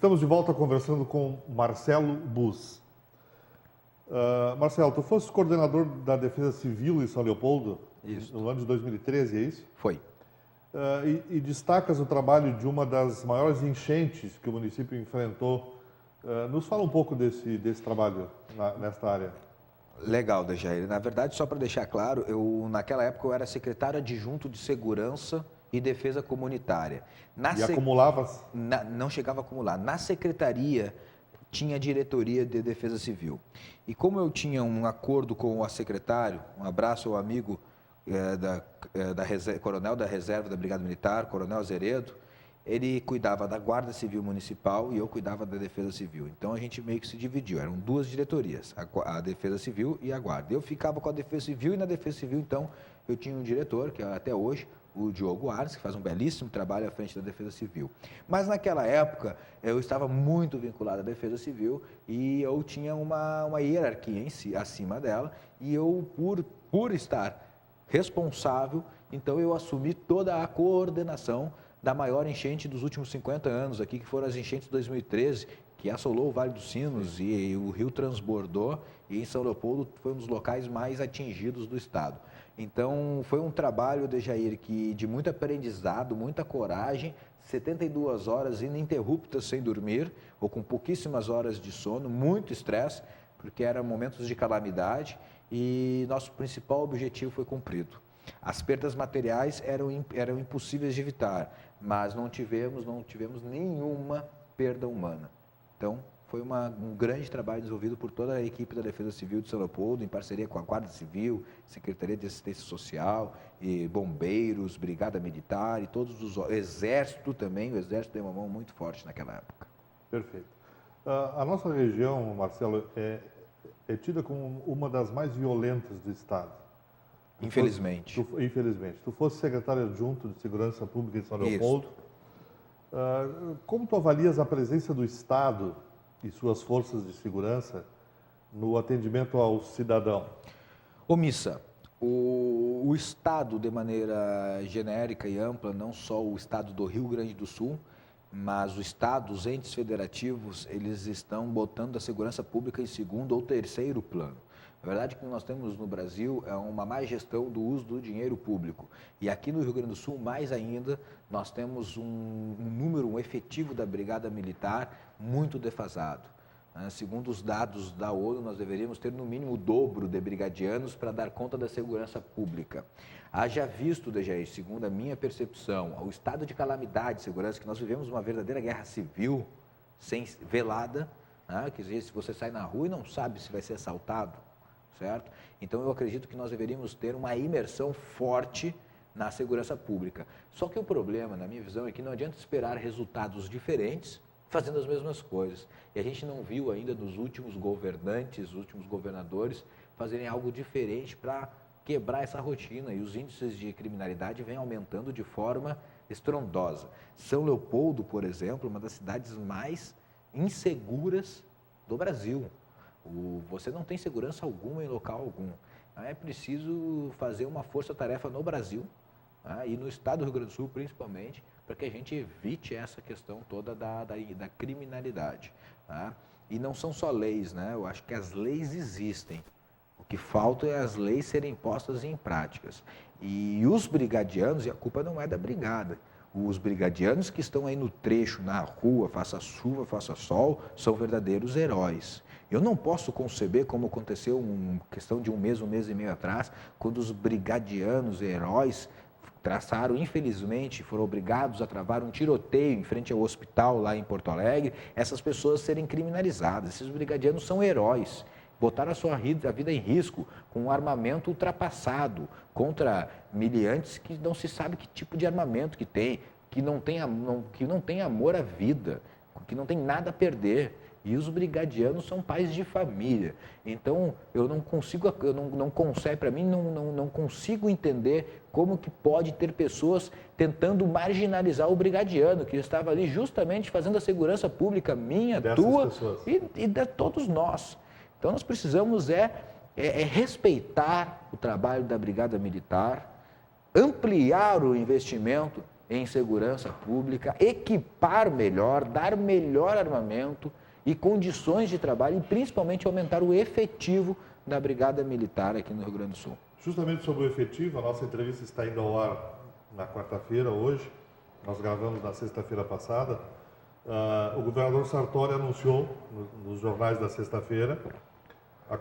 Estamos de volta conversando com Marcelo Bus. Marcelo, tu foste coordenador da Defesa Civil em São Leopoldo no ano de 2013, é isso? Foi. E destacas o trabalho de uma das maiores enchentes que o município enfrentou. Nos fala um pouco desse trabalho nesta área. Legal, Dejair. Na verdade, só para deixar claro, naquela época eu era secretário adjunto de Segurança e Defesa Comunitária. Acumulavas? Não chegava a acumular. Na secretaria tinha a diretoria de Defesa Civil. E como eu tinha um acordo com o secretário, um abraço ao amigo coronel da reserva da Brigada Militar, Coronel Azeredo, ele cuidava da Guarda Civil Municipal e eu cuidava da Defesa Civil. Então a gente meio que se dividiu, eram duas diretorias, a Defesa Civil e a Guarda. Eu ficava com a Defesa Civil e na Defesa Civil, então, eu tinha um diretor, que é até hoje, o Diogo Arnes, que faz um belíssimo trabalho à frente da Defesa Civil. Mas naquela época, eu estava muito vinculado à Defesa Civil e eu tinha uma hierarquia acima dela e eu, por estar responsável, então eu assumi toda a coordenação da maior enchente dos últimos 50 anos aqui, que foram as enchentes de 2013, que assolou o Vale dos Sinos e o rio transbordou, e em São Leopoldo foi um dos locais mais atingidos do estado. Então, foi um trabalho, Dejair, de muito aprendizado, muita coragem, 72 horas ininterruptas sem dormir, ou com pouquíssimas horas de sono, muito estresse, porque eram momentos de calamidade, e nosso principal objetivo foi cumprido. As perdas materiais eram impossíveis de evitar, mas não tivemos nenhuma perda humana. Então, foi um grande trabalho desenvolvido por toda a equipe da Defesa Civil de São Leopoldo, em parceria com a Guarda Civil, Secretaria de Assistência Social, e bombeiros, Brigada Militar e todos os... Exército também, o Exército tem uma mão muito forte naquela época. Perfeito. A nossa região, Marcelo, é tida como uma das mais violentas do estado. Infelizmente. Infelizmente. Tu fosse secretário adjunto de Segurança Pública em São Leopoldo. Como tu avalias a presença do Estado e suas forças de segurança no atendimento ao cidadão? Omissa. O Estado, de maneira genérica e ampla, não só o Estado do Rio Grande do Sul, mas o Estado, os entes federativos, eles estão botando a segurança pública em segundo ou terceiro plano. A verdade é que nós temos no Brasil uma má gestão do uso do dinheiro público. E aqui no Rio Grande do Sul, mais ainda, nós temos um efetivo da Brigada Militar muito defasado. Segundo os dados da ONU, nós deveríamos ter no mínimo o dobro de brigadianos para dar conta da segurança pública. Haja visto, Dejair, segundo a minha percepção, o estado de calamidade de segurança, que nós vivemos uma verdadeira guerra civil, velada, que se você sai na rua e não sabe se vai ser assaltado, certo? Então eu acredito que nós deveríamos ter uma imersão forte na segurança pública. Só que o problema, na minha visão, é que não adianta esperar resultados diferentes fazendo as mesmas coisas. E a gente não viu ainda nos últimos governantes, os últimos governadores, fazerem algo diferente para quebrar essa rotina. E os índices de criminalidade vêm aumentando de forma estrondosa. São Leopoldo, por exemplo, é uma das cidades mais inseguras do Brasil. Você não tem segurança alguma em local algum. É preciso fazer uma força-tarefa no Brasil, e no estado do Rio Grande do Sul, principalmente, para que a gente evite essa questão toda da criminalidade. E não são só leis, eu acho que as leis existem. O que falta é as leis serem postas em práticas. E os brigadianos, e a culpa não é da brigada, os brigadianos que estão aí no trecho, na rua, faça chuva, faça sol, são verdadeiros heróis. Eu não posso conceber como aconteceu questão de um mês e meio atrás, quando os brigadianos heróis infelizmente, foram obrigados a travar um tiroteio em frente ao hospital lá em Porto Alegre, essas pessoas serem criminalizadas. Esses brigadianos são heróis. Botaram a vida em risco com um armamento ultrapassado contra miliantes que não se sabe que tipo de armamento que tem, que não tem amor à vida, que não tem nada a perder. E os brigadianos são pais de família. Então, eu não consigo entender como que pode ter pessoas tentando marginalizar o brigadiano, que estava ali justamente fazendo a segurança pública minha, tua e de todos nós. Então, nós precisamos respeitar o trabalho da Brigada Militar, ampliar o investimento em segurança pública, equipar melhor, dar melhor armamento e condições de trabalho e principalmente aumentar o efetivo da Brigada Militar aqui no Rio Grande do Sul. Justamente sobre o efetivo, a nossa entrevista está indo ao ar na quarta-feira, hoje. Nós gravamos na sexta-feira passada. O governador Sartori anunciou nos jornais da sexta-feira a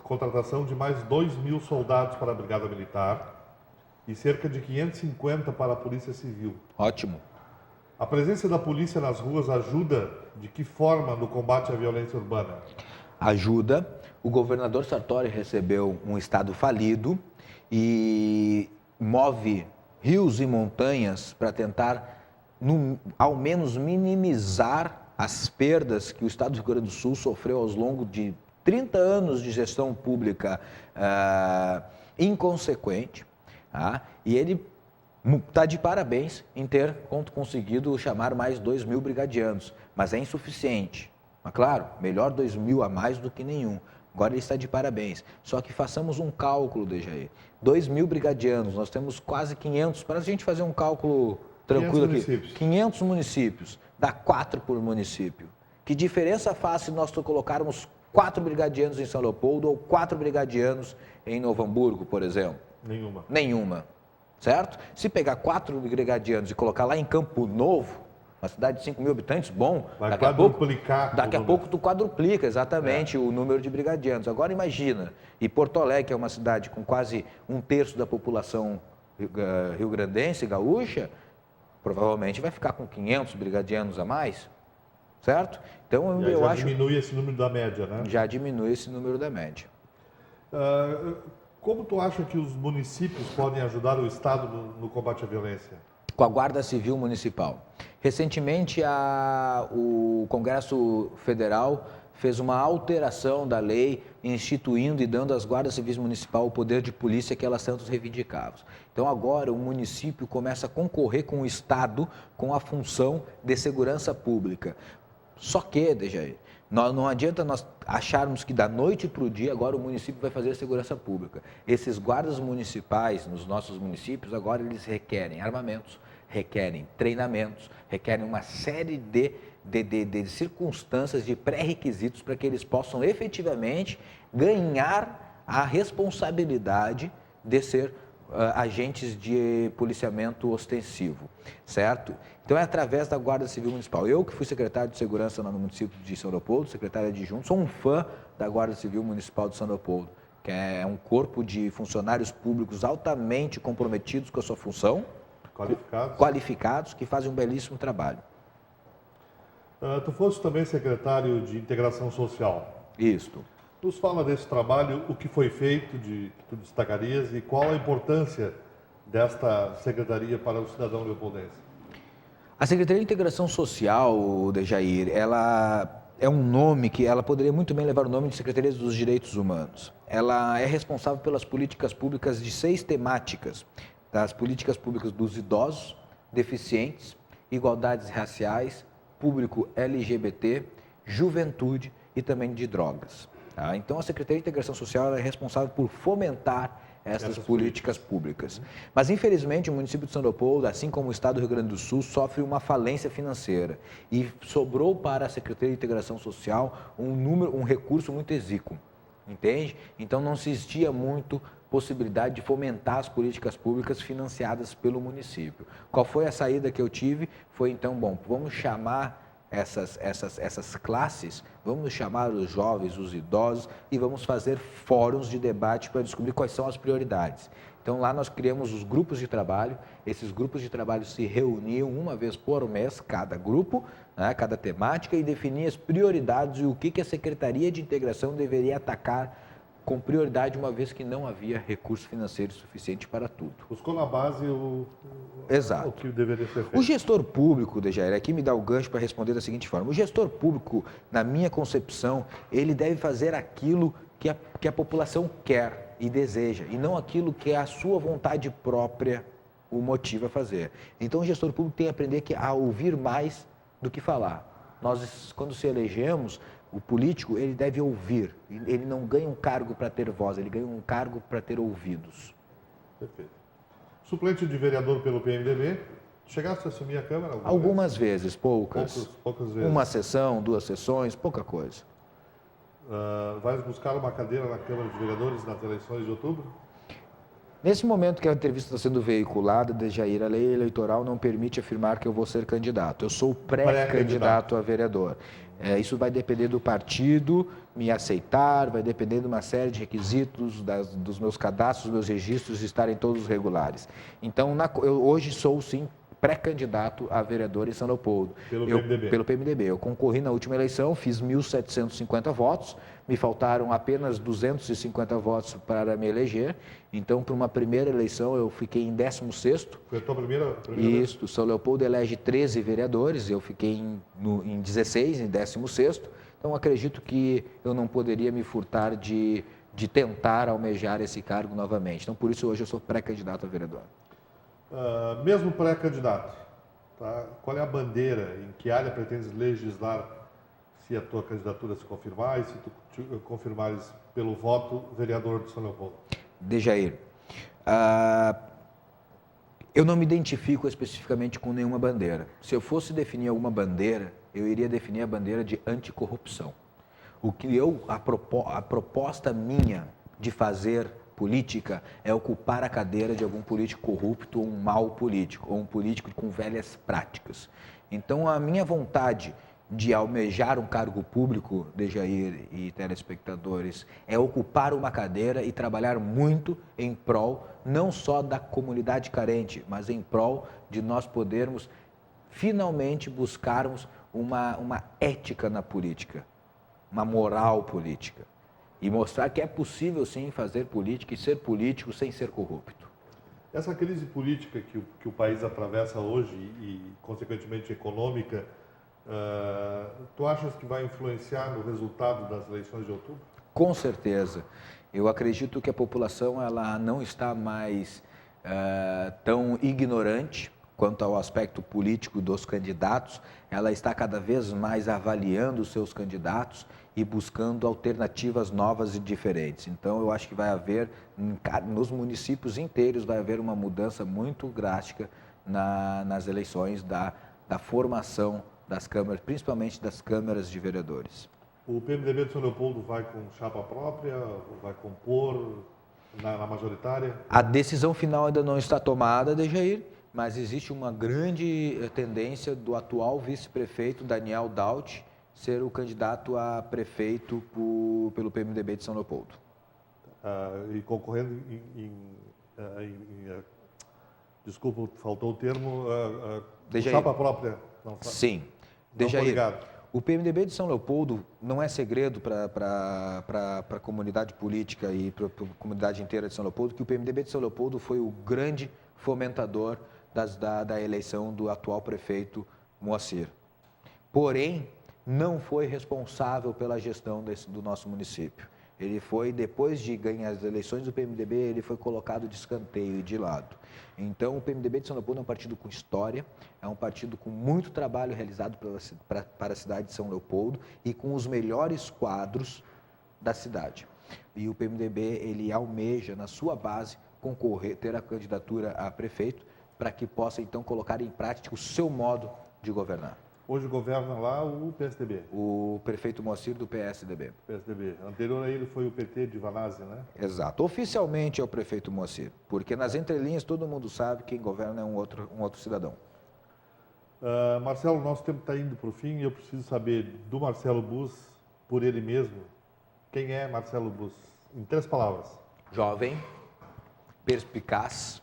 contratação de mais 2.000 soldados para a Brigada Militar e cerca de 550 para a Polícia Civil. Ótimo. A presença da polícia nas ruas ajuda de que forma no combate à violência urbana? Ajuda. O governador Sartori recebeu um estado falido e move rios e montanhas para tentar, ao menos, minimizar as perdas que o estado do Rio Grande do Sul sofreu ao longo de 30 anos de gestão pública inconsequente. E ele está de parabéns em ter conseguido chamar mais 2.000 brigadianos, mas é insuficiente. Mas claro, melhor 2.000 a mais do que nenhum. Agora ele está de parabéns. Só que façamos um cálculo, Dejair. 2.000 brigadianos, nós temos quase 500, para a gente fazer um cálculo tranquilo aqui. 500 municípios, dá 4 por município. Que diferença faz se nós colocarmos 4 brigadianos em São Leopoldo ou 4 brigadianos em Novo Hamburgo, por exemplo? Nenhuma. Certo? Se pegar 4 brigadianos e colocar lá em Campo Novo, uma cidade de 5.000 habitantes, bom, daqui a pouco tu quadruplica exatamente o número de brigadianos. Agora imagina, e Porto Alegre, que é uma cidade com quase 1/3 da população rio-grandense, gaúcha, provavelmente vai ficar com 500 brigadianos a mais, certo? Então eu acho... Já diminui esse número da média, né? Já diminui esse número da média. Como tu acha que os municípios podem ajudar o Estado no combate à violência? Com a Guarda Civil Municipal. Recentemente, o Congresso Federal fez uma alteração da lei, instituindo e dando às guardas civis municipais o poder de polícia que elas tanto reivindicavam. Então, agora, o município começa a concorrer com o Estado com a função de segurança pública. Só que, Dejair, não adianta nós acharmos que da noite para o dia agora o município vai fazer a segurança pública. Esses guardas municipais nos nossos municípios, agora eles requerem armamentos, requerem treinamentos, requerem uma série de circunstâncias, de pré-requisitos para que eles possam efetivamente ganhar a responsabilidade de ser agentes de policiamento ostensivo, certo? Então é através da Guarda Civil Municipal. Eu que fui secretário de Segurança lá no município de São Leopoldo, secretário adjunto, sou um fã da Guarda Civil Municipal de São Leopoldo, que é um corpo de funcionários públicos altamente comprometidos com a sua função, qualificados, que fazem um belíssimo trabalho. Tu foste também secretário de Integração Social. Isto. Nos fala desse trabalho, o que foi feito, que tu destacarias, e qual a importância desta secretaria para o cidadão leopoldense? A Secretaria de Integração Social, Dejair, ela é um nome que ela poderia muito bem levar o nome de Secretaria dos Direitos Humanos. Ela é responsável pelas políticas públicas de 6 temáticas, das políticas públicas dos idosos, deficientes, igualdades raciais, público LGBT, juventude e também de drogas. Então, a Secretaria de Integração Social é responsável por fomentar essas políticas públicas. Mas, infelizmente, o município de São Leopoldo, assim como o estado do Rio Grande do Sul, sofre uma falência financeira e sobrou para a Secretaria de Integração Social um recurso muito exíguo, entende? Então, não existia muito possibilidade de fomentar as políticas públicas financiadas pelo município. Qual foi a saída que eu tive? Foi, então, vamos chamar essas classes, vamos chamar os jovens, os idosos e vamos fazer fóruns de debate para descobrir quais são as prioridades. Então lá nós criamos os grupos de trabalho, esses grupos de trabalho se reuniam uma vez por mês, cada grupo, cada temática, e definiam as prioridades e o que a Secretaria de Integração deveria atacar com prioridade, uma vez que não havia recurso financeiro suficiente para tudo. Buscou na base o que deveria ser feito. O gestor público, Dejair, aqui me dá o gancho para responder da seguinte forma. O gestor público, na minha concepção, ele deve fazer aquilo que a população quer e deseja, e não aquilo que a sua vontade própria o motiva a fazer. Então, o gestor público tem que aprender a ouvir mais do que falar. Nós, quando se elegemos, o político, ele deve ouvir, ele não ganha um cargo para ter voz, ele ganha um cargo para ter ouvidos. Perfeito. Suplente de vereador pelo PMDB, Chegaste a assumir a Câmara? Algumas vezes, poucas. Poucas vezes. Uma sessão, 2 sessões, pouca coisa. Vais buscar uma cadeira na Câmara de Vereadores nas eleições de outubro? Nesse momento que a entrevista está sendo veiculada, Dejair, a lei eleitoral não permite afirmar que eu vou ser candidato. Eu sou pré-candidato a vereador. Isso vai depender do partido me aceitar, vai depender de uma série de requisitos, dos meus cadastros, dos meus registros estarem todos regulares. Então, eu hoje sou, sim, pré-candidato a vereador em São Leopoldo. Pelo PMDB. Eu concorri na última eleição, fiz 1.750 votos, me faltaram apenas 250 votos para me eleger. Então, para uma primeira eleição, eu fiquei em 16º. Foi a tua primeira Isso, vez? São Leopoldo elege 13 vereadores, eu fiquei em 16, em 16º. Então, acredito que eu não poderia me furtar de tentar almejar esse cargo novamente. Então, por isso, hoje eu sou pré-candidato a vereador. Mesmo pré-candidato, tá? Qual é a bandeira, em que área pretendes legislar se a tua candidatura se confirmar e se tu confirmares pelo voto vereador de São Leopoldo? Dejair, eu não me identifico especificamente com nenhuma bandeira. Se eu fosse definir alguma bandeira, eu iria definir a bandeira de anticorrupção. A proposta minha de fazer política é ocupar a cadeira de algum político corrupto ou um mau político, ou um político com velhas práticas. Então, a minha vontade de almejar um cargo público, Dejair e telespectadores, é ocupar uma cadeira e trabalhar muito em prol, não só da comunidade carente, mas em prol de nós podermos finalmente buscarmos uma ética na política, uma moral política. E mostrar que é possível, sim, fazer política e ser político sem ser corrupto. Essa crise política que o país atravessa hoje e, consequentemente, econômica, tu achas que vai influenciar no resultado das eleições de outubro? Com certeza. Eu acredito que a população ela não está mais tão ignorante quanto ao aspecto político dos candidatos. Ela está cada vez mais avaliando os seus candidatos e buscando alternativas novas e diferentes. Então, eu acho que vai haver, nos municípios inteiros, vai haver uma mudança muito drástica nas eleições da formação das câmaras, principalmente das câmaras de vereadores. O PMDB de São Leopoldo vai com chapa própria, vai compor na majoritária? A decisão final ainda não está tomada, Dejair, mas existe uma grande tendência do atual vice-prefeito, Daniel Daut, ser o candidato a prefeito pelo PMDB de São Leopoldo. E concorrendo desculpa, faltou o termo, chapa própria? Não, sim. Dejair, o PMDB de São Leopoldo não é segredo para a comunidade política e para a comunidade inteira de São Leopoldo que o PMDB de São Leopoldo foi o grande fomentador da eleição do atual prefeito Moacir. Porém, não foi responsável pela gestão do nosso município. Ele foi, depois de ganhar as eleições do PMDB, ele foi colocado de escanteio e de lado. Então, o PMDB de São Leopoldo é um partido com história, é um partido com muito trabalho realizado para a cidade de São Leopoldo e com os melhores quadros da cidade. E o PMDB, ele almeja, na sua base, concorrer, ter a candidatura a prefeito, para que possa, então, colocar em prática o seu modo de governar. Hoje governa lá o PSDB? O prefeito Moacir do PSDB. PSDB. Anterior a ele foi o PT de Vanazzi, né? Exato. Oficialmente é o prefeito Moacir, porque nas entrelinhas todo mundo sabe que quem governa é um outro cidadão. Marcelo, nosso tempo está indo para o fim e eu preciso saber do Marcelo Bus, por ele mesmo, quem é Marcelo Bus? Em 3 palavras. Jovem, perspicaz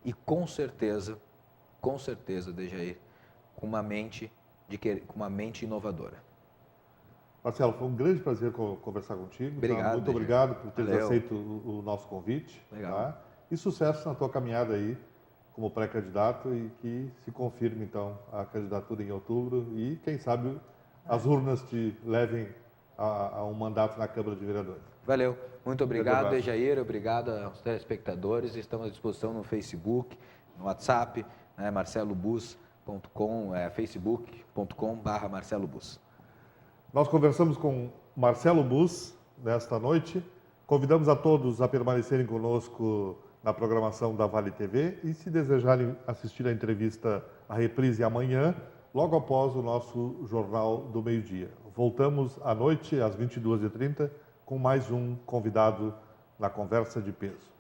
e com certeza, Dejair, com uma mente inovadora. Marcelo, foi um grande prazer conversar contigo. Obrigado. Tá? Muito obrigado por ter aceito o nosso convite. Legal. Tá? E sucesso na tua caminhada aí como pré-candidato e que se confirme, então, a candidatura em outubro e, quem sabe, as urnas te levem a um mandato na Câmara de Vereadores. Valeu. Muito obrigado, Dejair. Obrigado aos telespectadores. Estamos à disposição no Facebook, no WhatsApp, né, marcelobus.com, facebook.com/Marcelo Bus. Nós conversamos com Marcelo Bus nesta noite. Convidamos a todos a permanecerem conosco na programação da Vale TV e, se desejarem assistir a entrevista, a reprise amanhã, logo após o nosso Jornal do Meio-Dia. Voltamos à noite, às 22h30, com mais um convidado na Conversa de Peso.